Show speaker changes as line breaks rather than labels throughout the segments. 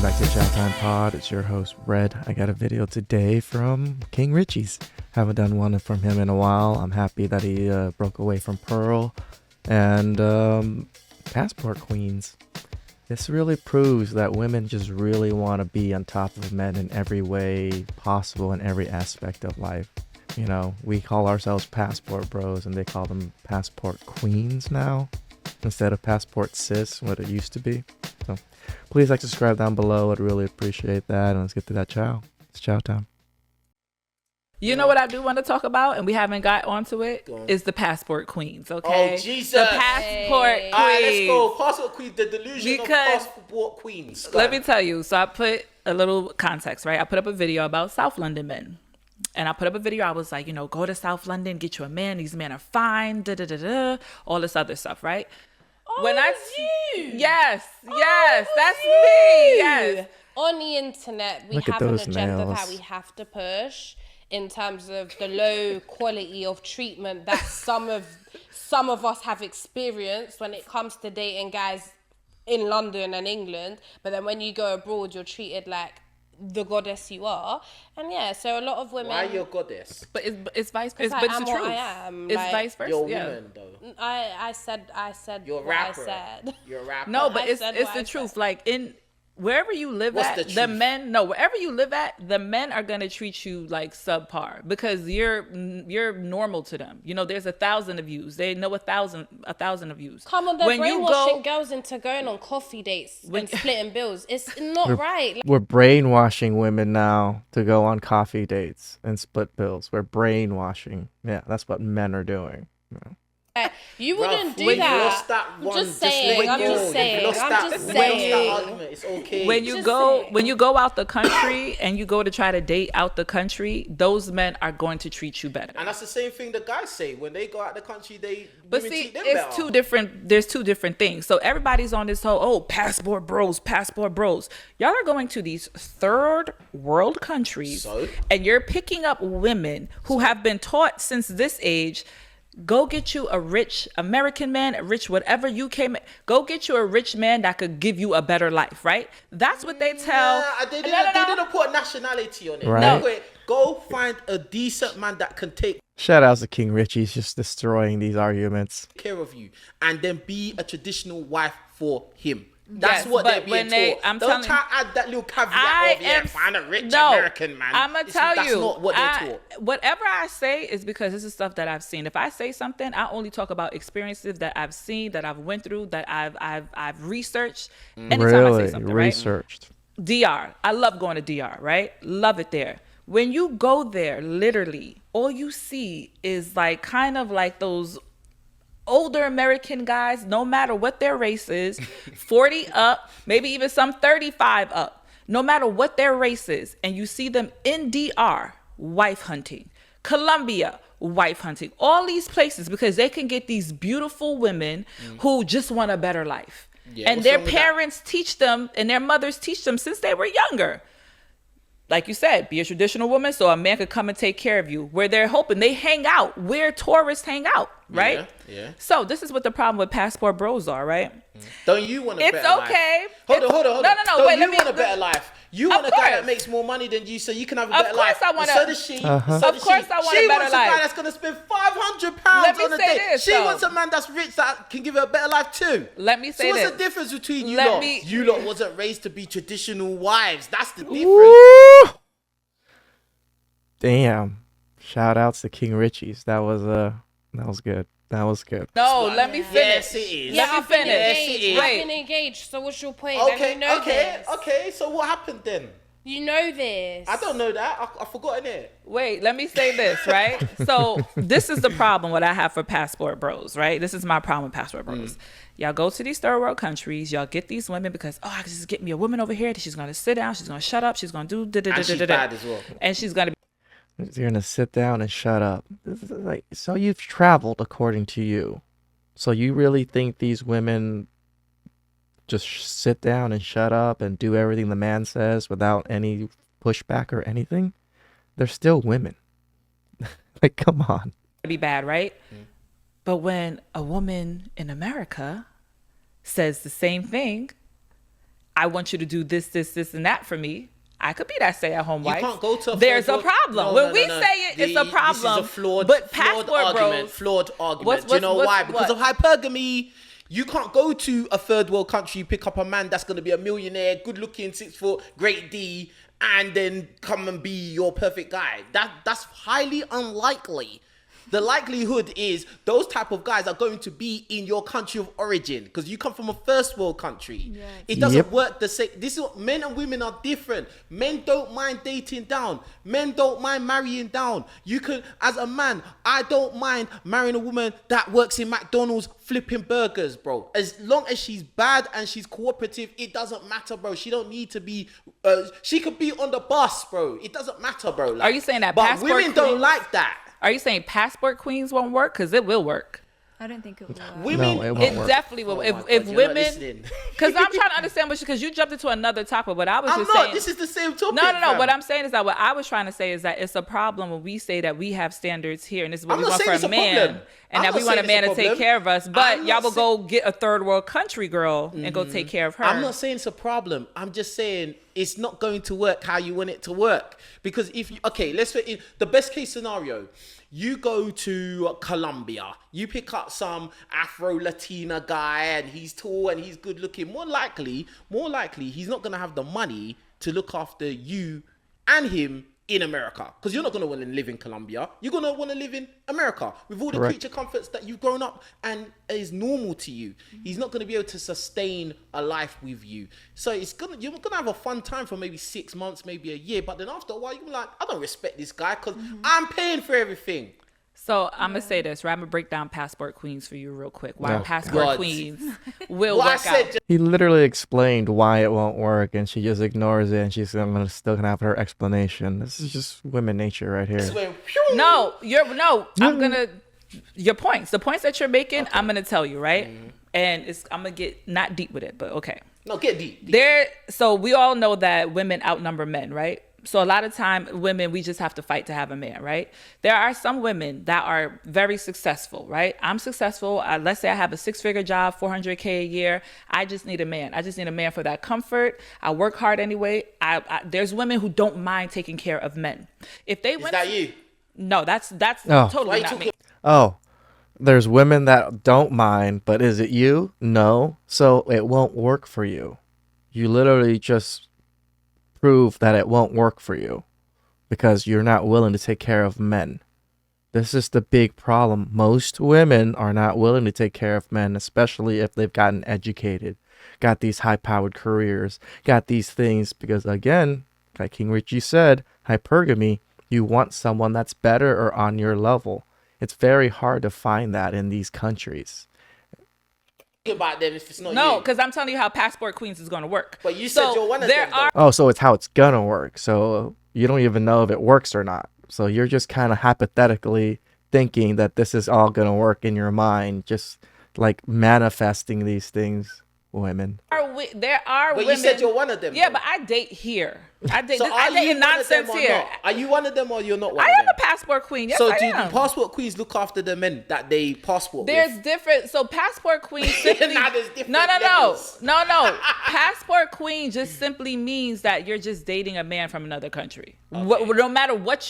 Welcome back to TheChowTimePod. It's your host, Red. I got a video today from King Richie's. Haven't done one from him in a while. I'm happy that he broke away from Pearl and Passport Queens. This really proves that women just really want to be on top of men in every way possible in every aspect of life. You know, we call ourselves passport bros and they call them passport queens now instead of passport sis, what it used to be. So please subscribe down below. I'd really appreciate that. And let's get to that chow. It's chow time.
You know what I do want to talk about, and we haven't got onto it, is the passport queens, okay?
Oh, Jesus.
The passport queens.
All right, let's go. Passport queens, the delusion of passport queens.
Let me tell you. So I put a little context, right? I put up a video about South London men. And I put up a video. I was like, go to South London, get you a man. These men are fine, all this other stuff, right?
Oh,
when
you.
Yes, that's
you.
me. Yes.
On the internet, we have an agenda that we have to push in terms of the low quality of treatment that some of us have experienced when it comes to dating guys in London and England. But then when you go abroad, you're treated like the goddess you are. And yeah, so a lot of women...
Why are you a goddess?
But it's vice versa.
But
it's the truth.
I am.
It's like, vice versa.
You're a woman, though.
I said
you're a
what
rapper.
I said.
You're a rapper.
No, but it's the truth. Like wherever you live the men are gonna treat you like subpar because you're normal to them. There's 1,000 of views. They know 1,000 of views.
Come on, they're brainwashing girls into going on coffee dates and splitting bills. It's not right.
We're brainwashing women now to go on coffee dates and split bills. We're brainwashing. Yeah, that's what men are doing.
You wouldn't do that. I'm just saying.
It's okay.
When you go out the country and you go to try to date out the country, those men are going to treat you better.
And that's the same thing the guys say. When they go out the country,
But see, there's two different things. So everybody's on this whole, passport bros. Y'all are going to these third world countries and you're picking up women who have been taught since this age, go get you a rich American man, a rich whatever UK man. Go get you a rich man that could give you a better life, right? That's what they tell.
They didn't put nationality on it.
Right.
No, go find a decent man that can take
Shout out to King Richie's just destroying these arguments.
care of you and then be a traditional wife for him. That's what they're being taught. Don't try to add that little caveat find a rich American man.
I'm going to tell you.
That's not what they're taught.
Whatever I say is because this is stuff that I've seen. If I say something, I only talk about experiences that I've seen, that I've went through, that I've researched. Anytime I say something,
researched.
Right? DR. I love going to DR, right? Love it there. When you go there, literally, all you see is like kind of like those older American guys, no matter what their race is, 40 up, maybe even some 35 up, no matter what their race is. And you see them in DR, wife hunting, Colombia, wife hunting, all these places because they can get these beautiful women who just want a better life. Yeah, and their parents teach them and their mothers teach them since they were younger. Like you said, be a traditional woman so a man could come and take care of you. Where they're hoping they hang out, where tourists hang out, right?
Yeah.
So this is what the problem with passport bros are, right?
Don't you want a better life?
It's okay.
Hold on.
No. Wait,
you want a better life. You want a guy that makes more money than you so you can have a better life.
Of course I want
So does she.
Of course I want a better life.
She wants a guy that's going to spend £500 on a date. She wants a man that's rich that can give her a better life too.
Let me say this.
So what's the difference between you lot? You lot wasn't raised to be traditional wives. That's the difference.
Woo! Damn. Shout outs to King Richie's. That was good. That was good.
No, let me finish.
Yes, it is.
Yeah,
Let me finish.
Yes, it is.
I've been engaged, so what's your point?
Okay. So what happened then?
You know this.
I don't know that. I forgot it.
Wait, let me say this, right? So this is the problem what I have for passport bros, right? This is my problem with passport bros. Y'all go to these third world countries. Y'all get these women because, I can just get me a woman over here. She's going to sit down. She's going to shut up. She's going to do
And she's bad as well.
And she's going to
You're gonna sit down and shut up. This is like, so you've traveled according to you. So you really think these women just sit down and shut up and do everything the man says without any pushback or anything? They're still women. Like, come on.
be bad, right? But when a woman in America says the same thing, I want you to do this, and that for me. I could be that stay-at-home wife.
You can't go to
There's a problem. When we say it's a problem.
This is a flawed
passport
argument. Flawed argument. Do you know why? Because of hypergamy. You can't go to a third world country, pick up a man that's going to be a millionaire, good looking, 6 foot, great D, and then come and be your perfect guy. That's highly unlikely. The likelihood is those type of guys are going to be in your country of origin because you come from a first world country. Yeah. It doesn't work the same. This is what men and women are different. Men don't mind dating down. Men don't mind marrying down. You can, as a man, I don't mind marrying a woman that works in McDonald's flipping burgers, bro. As long as she's bad and she's cooperative, it doesn't matter, bro. She don't need to be. She could be on the bus, bro. It doesn't matter, bro.
Are you saying that?
But women don't like that.
Are you saying passport queens won't work? Because it will work.
I don't think it will work.
Women,
it definitely will. If women, because I'm trying to understand because you jumped into another topic. But I was just saying,
this is the same topic.
No. What I'm saying is that what I was trying to say is that it's a problem when we say that we have standards here, and this is what we want for a man, and that we want a man to take care of us. But y'all will go get a third world country girl and go take care of her.
I'm not saying it's a problem. I'm just saying it's not going to work how you want it to work. Because if you, let's fit in the best case scenario. You go to Colombia, you pick up some Afro-Latina guy and he's tall and he's good looking. More likely, he's not going to have the money to look after you and him in America. Because you're not going to want to live in Colombia. You're going to want to live in America with all the creature comforts that you've grown up and is normal to you. He's not going to be able to sustain a life with you. So you're going to have a fun time for maybe 6 months, maybe a year. But then after a while, you're like, I don't respect this guy because I'm paying for everything.
So I'm going to say this, right? I'm going to break down passport queens for you real quick. Why passport queens will work out.
He literally explained why it won't work, and she just ignores it, and she's still going to have her explanation. This is just women nature right here.
I'm going to, your points, the points that you're making, I'm going to tell you, right? And I'm going to get not deep with it, but okay.
No, get deep.
So we all know that women outnumber men, right? So a lot of time, women, we just have to fight to have a man, right? There are some women that are very successful, right? I'm successful. Let's say I have a 6-figure job, $400K a year. I just need a man. I just need a man for that comfort. I work hard anyway. There's women who don't mind taking care of men. If they
Is that you?
No, that's totally not me.
Oh, there's women that don't mind, but is it you? No. So it won't work for you. You literally just prove that it won't work for you because you're not willing to take care of men. This is the big problem. Most women are not willing to take care of men, especially if they've gotten educated, got these high-powered careers, got these things, because again, like King Richie said, hypergamy, you want someone that's better or on your level. It's very hard to find that in these countries.
About them if it's not
no, because I'm telling you how passport queens is going to work.
But you said you're one of them.
So it's how it's gonna work. So you don't even know if it works or not. So you're just kind of hypothetically thinking that this is all gonna work in your mind, just like manifesting these things. Women.
There are
but
women.
You said you're one of them.
Yeah,
though.
but I date here. I date.
So
I date in nonsense here.
Are you one of them or you're not one of
them?
I am
a passport queen. Yes,
so
I am.
So do passport queens look after the men that they passport
There's
with?
different. So passport queen simply. No. Passport queen just simply means that you're just dating a man from another country. Okay. No matter what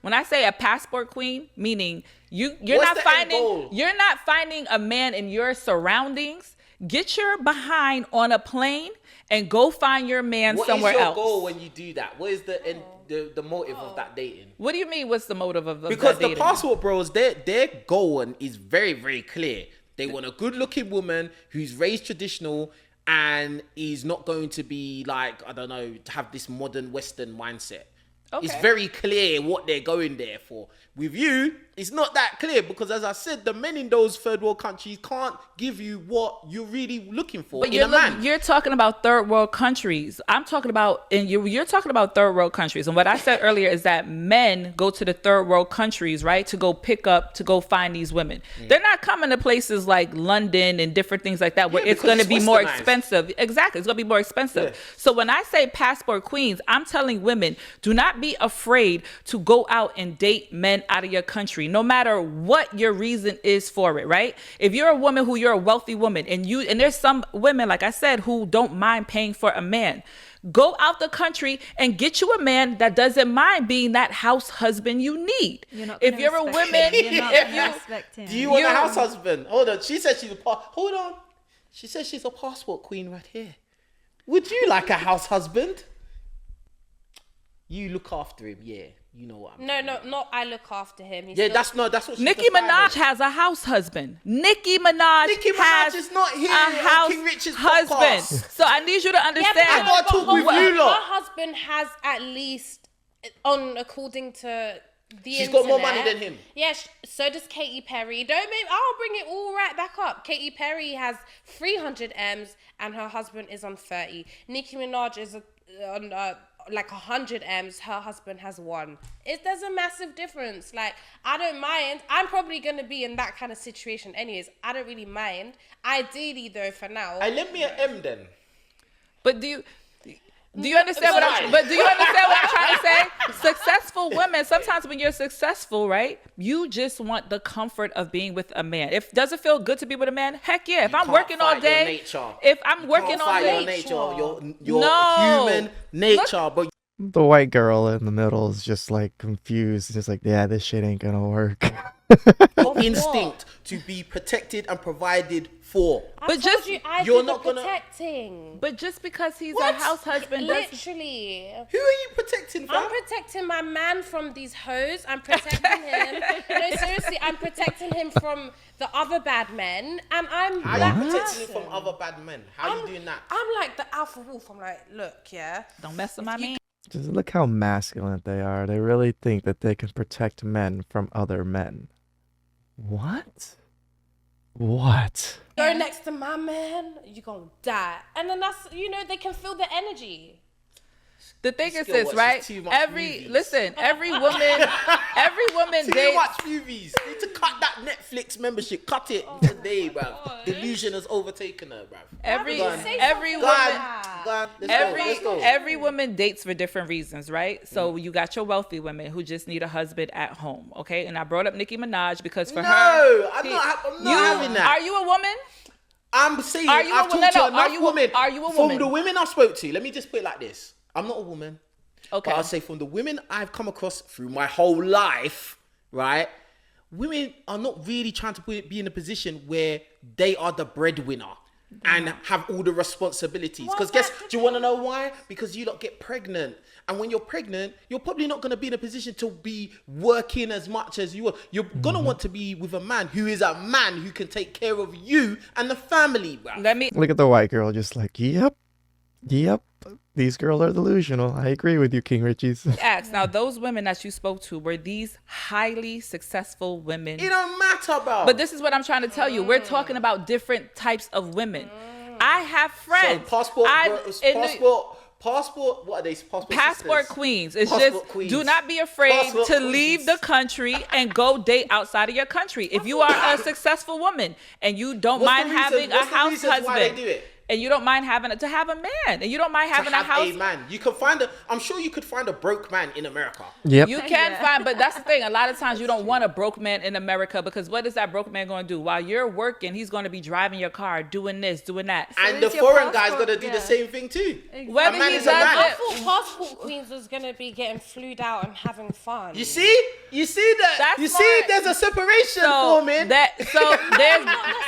when I say a passport queen, meaning you're not finding a man in your surroundings. Get your behind on a plane and go find your man somewhere else.
What is your goal when you do that? What is the motive of that dating?
What do you mean? What's the motive of
because
that dating?
The passport bros, their goal is very, very clear. They want a good-looking woman who's raised traditional and is not going to be like, I don't know, to have this modern Western mindset. Okay. It's very clear what they're going there for. With you, it's not that clear because, as I said, the men in those third world countries can't give you what you're really looking for in a man.
You're talking about third world countries. I'm talking about, and you're talking about third world countries. And what I said earlier is that men go to the third world countries, right, to go find these women. They're not coming to places like London and different things like that where it's going to be more expensive. Exactly, it's going to be more expensive. Yeah. So when I say passport queens, I'm telling women, do not be afraid to go out and date men out of your country. country, no matter what your reason is for it, right? If you're a woman you're a wealthy woman, and there's some women, like I said, who don't mind paying for a man. Go out the country and get you a man that doesn't mind being that house husband you need. If you're a woman,
do you want a house husband? Hold on. She said She says she's a passport queen right here. Would you like a house husband? You look after him, yeah. You know what I'm
No, not I look after him.
That's what
Nicki Minaj has a house husband. Nicki Minaj
is not here
a house
King Rich's
husband.
podcast.
So I need you to understand.
I gotta talk with you lot.
Her husband has at least, according to
She's got more money than him.
Yes, so does Katy Perry. I'll bring it all right back up. Katy Perry has 300 M's and her husband is on 30. Nicki Minaj is on like 100 M's. Her husband has 1. There's a massive difference. Like, I don't mind. I'm probably going to be in that kind of situation anyways. I don't really mind. Ideally, though, for now.
Lend me an M then.
But do you understand what I'm trying to say? Successful women, sometimes when you're successful, right, you just want the comfort of being with a man. Does it feel good to be with a man? Heck yeah. If I'm working all day, if I'm working all day,
your human nature, but
the white girl in the middle is just like confused. Just like, yeah, this shit ain't gonna work.
instinct to be protected and provided for.
But just you're not protecting.
But just because he's a house husband,
literally.
Who are you protecting from?
I'm protecting my man from these hoes. I'm protecting him. No, seriously, I'm protecting him from the other bad men, and I'm.
How are you protecting him from other bad men? How are you doing that?
I'm like the alpha wolf. I'm like, look, yeah,
don't mess with my man.
Just look how masculine they are. They really think that they can protect men from other men. What?
Go next to my man, you're gonna die. And then they can feel the energy.
The thing is this, right? Every woman
Too
dates.
much movies. Need to cut that Netflix membership. Cut it today, bruv. Delusion has overtaken her, bruv.
Every woman dates for different reasons, right? So you got your wealthy women who just need a husband at home, okay? And I brought up Nicki Minaj because for her,
I'm not having that.
Are you a woman?
I'm saying I've talked to enough women.
Are you a woman?
From the women I spoke to, let me just put it like this. I'm not a woman.
Okay.
But I'll say from the women I've come across through my whole life, right? Women are not really trying to be in a position where they are the breadwinner and have all the responsibilities. Because do you want to know why? Because you lot get pregnant. And when you're pregnant, you're probably not going to be in a position to be working as much as you are. You're going to want to be with a man who is a man who can take care of you and the family, bro.
Look at the white girl just like, yep. These girls are delusional. I agree with you, King Richie's.
Now, those women that you spoke to, were these highly successful women?
It don't matter, bro.
But this is what I'm trying to tell you. We're talking about different types of women. I have friends.
So passport, what are they?
Passport queens. It's just queens. Do not be afraid to leave the country and go date outside of your country. If you are a successful woman and you don't mind having a house husband.
Why they do it?
And you don't mind having to have a man, and you don't mind having a house.
A man, you can I'm sure you could find a broke man in America.
Yep.
You can find, but that's the thing. A lot of times you don't want a broke man in America because what is that broke man going to do while you're working? He's going to be driving your car, doing this, doing that.
And the foreign guy's going to do the same thing too.
Exactly. Whether he does
I thought passport queens was going to be getting flued out and having fun.
You see that?
That's
you
smart.
see, there's a separation forming.
There's not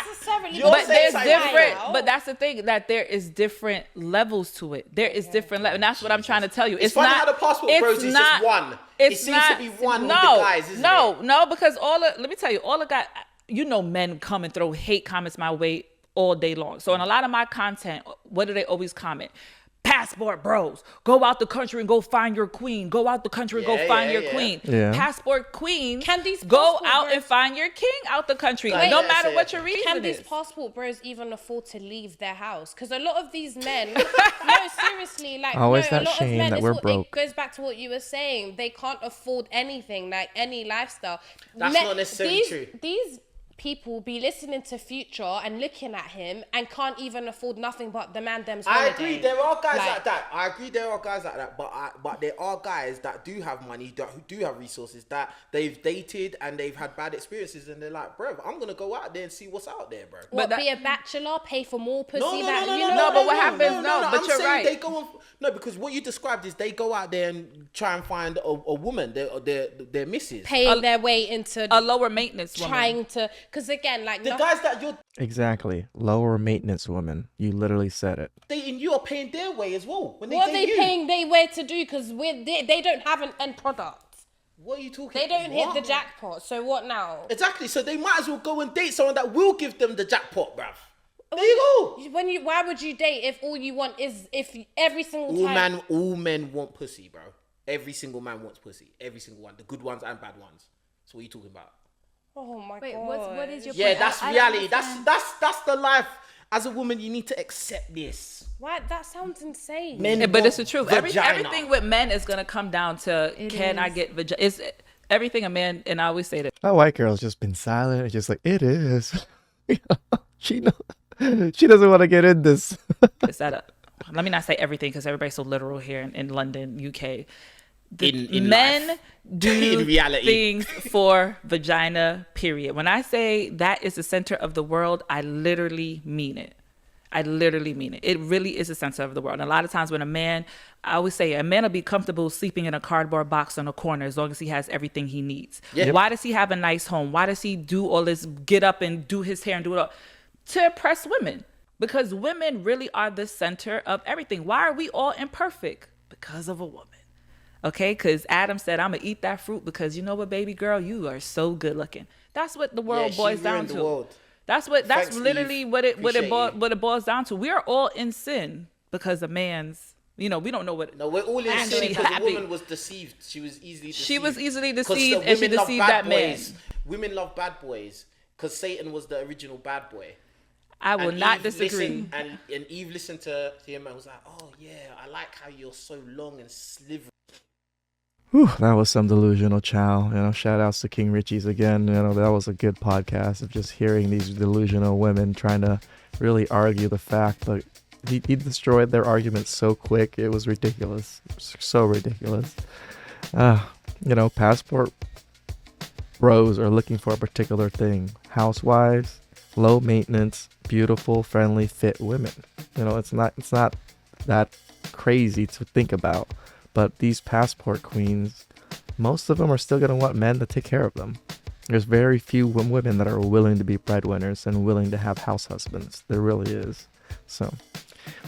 necessarily.
But there's different. But that's the thing, that there is different levels to it. There is different levels, and that's what I'm trying to tell you.
It's funny how the passport bros is just one. It seems to be one with the guys, isn't it?
No, because let me tell you, all the guys, men come and throw hate comments my way all day long. So in a lot of my content, what do they always comment? Passport bros, go out the country and go find your queen. Go out the country and go find your queen.
Yeah.
Passport queens,
can these
go out and find your king out the country, no matter what your reason is.
Can these passport bros even afford to leave their house? Because a lot of these men, no, seriously, like
always
no,
that shame that we're broke.
It goes back to what you were saying. They can't afford anything, like any lifestyle.
That's not necessarily true.
These people be listening to Future and looking at him and can't even afford nothing but the man them's
I
holiday.
agree, there are guys like that. I agree, there are guys like that. But there are guys that do have money, who do have resources, that they've dated and they've had bad experiences, and they're like, bro, I'm gonna go out there and see what's out there, bro.
What, be a bachelor, pay for more pussy?
But what happens? But you're right.
They go on, because what you described is they go out there and try and find a woman, their missus,
paying their way into
a lower maintenance woman.
Trying to, because again, like
the guys that you're
exactly lower maintenance woman. You literally said it.
dating, you are paying their way as well. When they
what are
date
they
you.
paying their way to do? Because they don't have an end product.
What are you talking?
They don't hit the jackpot. So what now?
Exactly. So they might as well go and date someone that will give them the jackpot, bruv. There you go.
Why would you date if all you want is every single time?
All men want pussy, bro. Every single man wants pussy. Every single one, the good ones and bad ones. So what are you talking about?
Oh my
Wait,
god.
what is your
Yeah,
point?
that's reality. That's the life. As a woman, you need to accept this.
Why? That sounds insane.
Men
But it's
want
the truth.
vagina.
Everything with men is gonna come down to can I get vagina? It's everything a man, and I always say that.
That white girl's just been silent and just like, it is. She doesn't want to get in this.
Is that let me not say everything because everybody's so literal here in London, UK.
In
men
life.
do
In reality.
things for vagina, period. When I say that is the center of the world, I literally mean it. I literally mean it. It really is the center of the world. And a lot of times when I always say a man will be comfortable sleeping in a cardboard box on a corner as long as he has everything he needs.
Yeah.
Why does he have a nice home? Why does he do all this, get up and do his hair and do it all? To impress women. Because women really are the center of everything. Why are we all imperfect? Because of a woman. Okay, because Adam said, I'm going to eat that fruit because you know what, baby girl, you are so good looking. That's what the world boils down to. That's literally what it boils down to. We are all in sin because a man's, we don't know what.
No, we're all in sin because the woman was deceived. She was easily deceived and she deceived that man. Women love bad boys because Satan was the original bad boy.
I will not disagree.
And Eve listened to him and was like, oh yeah, I like how you're so long and slivery.
Whew, that was some delusional chow. Shout outs to King Richie's again. That was a good podcast of just hearing these delusional women trying to really argue the fact. But he destroyed their arguments so quick. It was ridiculous. So ridiculous. Passport bros are looking for a particular thing. Housewives, low maintenance, beautiful, friendly, fit women. It's not that crazy to think about. But these passport queens, most of them are still going to want men to take care of them. There's very few women that are willing to be breadwinners and willing to have house husbands. There really is. So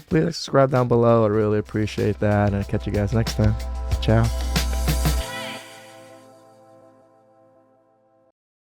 please subscribe down below. I really appreciate that. And I'll catch you guys next time. Ciao.